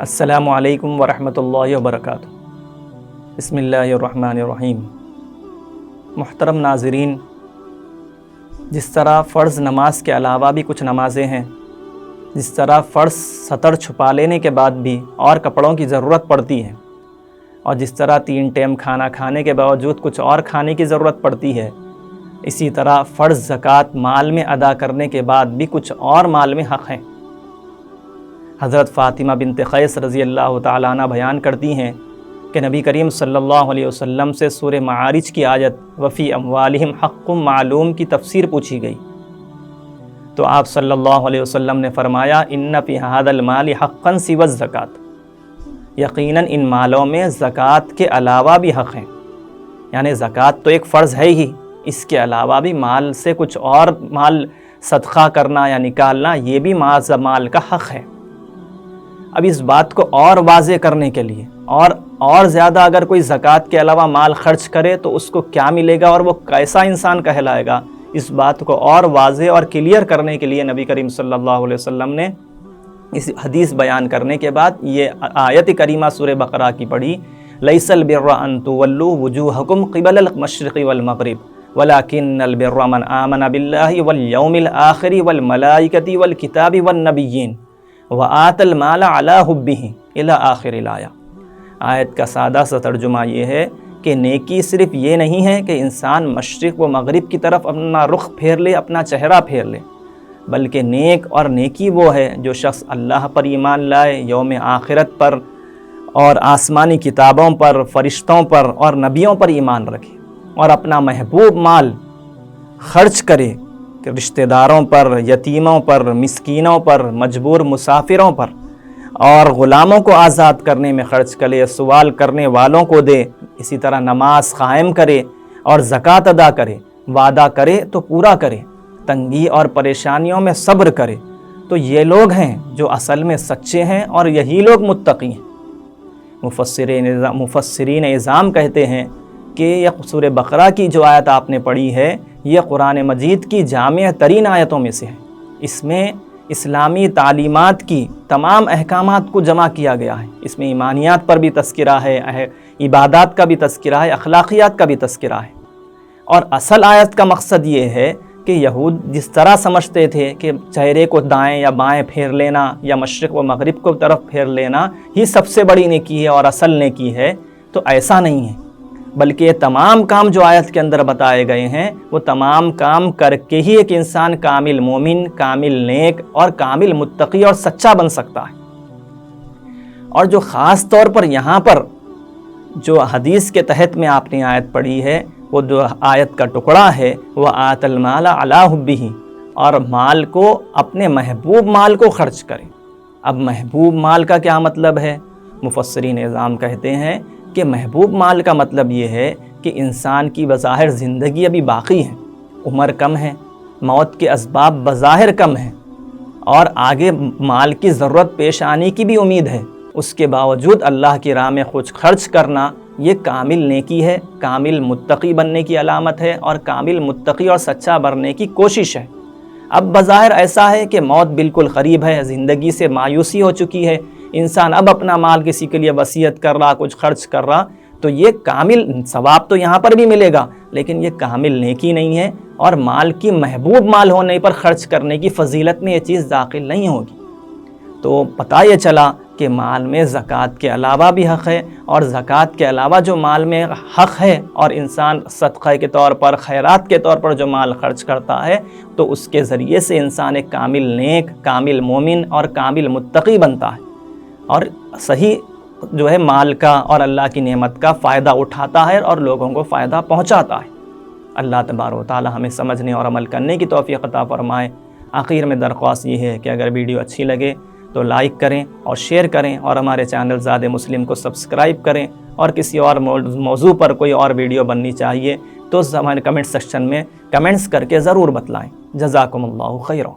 السلام علیکم ورحمۃ اللہ وبرکاتہ۔ بسم اللہ الرحمن الرحیم۔ محترم ناظرین، جس طرح فرض نماز کے علاوہ بھی کچھ نمازیں ہیں، جس طرح فرض سطر چھپا لینے کے بعد بھی اور کپڑوں کی ضرورت پڑتی ہے، اور جس طرح 3 ٹائم کھانا کھانے کے باوجود کچھ اور کھانے کی ضرورت پڑتی ہے، اسی طرح فرض زکوٰۃ مال میں ادا کرنے کے بعد بھی کچھ اور مال میں حق ہیں۔ حضرت فاطمہ بنت قیس رضی اللہ تعالیٰ عنہ بیان کرتی ہیں کہ نبی کریم صلی اللہ علیہ وسلم سے سورہ معارج کی آیت وفی اموالہم حق معلوم کی تفسیر پوچھی گئی، تو آپ صلی اللہ علیہ وسلم نے فرمایا ان فی ھذا المال حقا سوی الزکوٰۃ، یقیناً ان مالوں میں زکوٰۃ کے علاوہ بھی حق ہیں۔ یعنی زکوٰۃ تو ایک فرض ہے ہی، اس کے علاوہ بھی مال سے کچھ اور مال صدقہ کرنا یا نکالنا، یہ بھی مال کا حق ہے۔ اب اس بات کو اور واضح کرنے کے لیے اور زیادہ اگر کوئی زکوٰۃ کے علاوہ مال خرچ کرے تو اس کو کیا ملے گا اور وہ کیسا انسان کہلائے گا، اس بات کو اور واضح اور کلیئر کرنے کے لیے نبی کریم صلی اللہ علیہ وسلم نے اس حدیث بیان کرنے کے بعد یہ آیت کریمہ سورہ بقرہ کی پڑھی، لیس البر ان تولوا وجوہکم قبل المشرق والمغرب ولکن البر من آمن باللہ والیوم الآخر والملائکۃ والکتاب والنبیین وآت المال علی حبہ الی آخر الآیہ۔ آیت کا سادہ سا ترجمہ یہ ہے کہ نیکی صرف یہ نہیں ہے کہ انسان مشرق و مغرب کی طرف اپنا رخ پھیر لے، اپنا چہرہ پھیر لے، بلکہ نیک اور نیکی وہ ہے جو شخص اللہ پر ایمان لائے، یوم آخرت پر اور آسمانی کتابوں پر، فرشتوں پر اور نبیوں پر ایمان رکھے، اور اپنا محبوب مال خرچ کرے کہ رشتہ داروں پر، یتیموں پر، مسکینوں پر، مجبور مسافروں پر اور غلاموں کو آزاد کرنے میں خرچ کرے، سوال کرنے والوں کو دے، اسی طرح نماز قائم کرے اور زکوٰۃ ادا کرے، وعدہ کرے تو پورا کرے، تنگی اور پریشانیوں میں صبر کرے، تو یہ لوگ ہیں جو اصل میں سچے ہیں اور یہی لوگ متقی ہیں۔ مفسرین اعظام کہتے ہیں کہ یہ سورہ بقرہ کی جو آیت آپ نے پڑھی ہے، یہ قرآن مجید کی جامع ترین آیتوں میں سے ہے۔ اس میں اسلامی تعلیمات کی تمام احکامات کو جمع کیا گیا ہے۔ اس میں ایمانیات پر بھی تذکرہ ہے، عبادات کا بھی تذکرہ ہے، اخلاقیات کا بھی تذکرہ ہے۔ اور اصل آیت کا مقصد یہ ہے کہ یہود جس طرح سمجھتے تھے کہ چہرے کو دائیں یا بائیں پھیر لینا یا مشرق و مغرب کو طرف پھیر لینا ہی سب سے بڑی نیکی ہے اور اصل نیکی ہے، تو ایسا نہیں ہے، بلکہ یہ تمام کام جو آیت کے اندر بتائے گئے ہیں وہ تمام کام کر کے ہی ایک انسان کامل مومن، کامل نیک اور کامل متقی اور سچا بن سکتا ہے۔ اور جو خاص طور پر یہاں پر جو حدیث کے تحت میں آپ نے آیت پڑھی ہے، وہ جو آیت کا ٹکڑا ہے وہ آت المال علی حبہ، اور مال کو اپنے محبوب مال کو خرچ کرے۔ اب محبوب مال کا کیا مطلب ہے؟ مفسرین اعظام کہتے ہیں کہ محبوب مال کا مطلب یہ ہے کہ انسان کی بظاہر زندگی ابھی باقی ہے، عمر کم ہے، موت کے اسباب بظاہر کم ہیں، اور آگے مال کی ضرورت پیش آنے کی بھی امید ہے، اس کے باوجود اللہ کی راہ میں کچھ خرچ کرنا یہ کامل نیکی ہے، کامل متقی بننے کی علامت ہے، اور کامل متقی اور سچا بننے کی کوشش ہے۔ اب بظاہر ایسا ہے کہ موت بالکل قریب ہے، زندگی سے مایوسی ہو چکی ہے، انسان اب اپنا مال کسی کے لیے وصیت کر رہا، کچھ خرچ کر رہا، تو یہ کامل ثواب تو یہاں پر بھی ملے گا، لیکن یہ کامل نیکی نہیں ہے، اور مال کی محبوب مال ہونے پر خرچ کرنے کی فضیلت میں یہ چیز داخل نہیں ہوگی۔ تو پتہ یہ چلا کہ مال میں زکوٰۃ کے علاوہ بھی حق ہے، اور زکوٰۃ کے علاوہ جو مال میں حق ہے اور انسان صدقہ کے طور پر، خیرات کے طور پر جو مال خرچ کرتا ہے، تو اس کے ذریعے سے انسان ایک کامل نیک، کامل مومن اور کامل متقی بنتا ہے، اور صحیح جو ہے مال کا اور اللہ کی نعمت کا فائدہ اٹھاتا ہے اور لوگوں کو فائدہ پہنچاتا ہے۔ اللہ تبارک و تعالی ہمیں سمجھنے اور عمل کرنے کی توفیق عطا فرمائے۔ آخر میں درخواست یہ ہے کہ اگر ویڈیو اچھی لگے تو لائک کریں اور شیئر کریں، اور ہمارے چینل زاد مسلم کو سبسکرائب کریں، اور کسی اور موضوع پر کوئی اور ویڈیو بننی چاہیے تو ہمارے کمنٹ سیکشن میں کمنٹس کر کے ضرور بتلائیں۔ جزاکم اللہ خیرا۔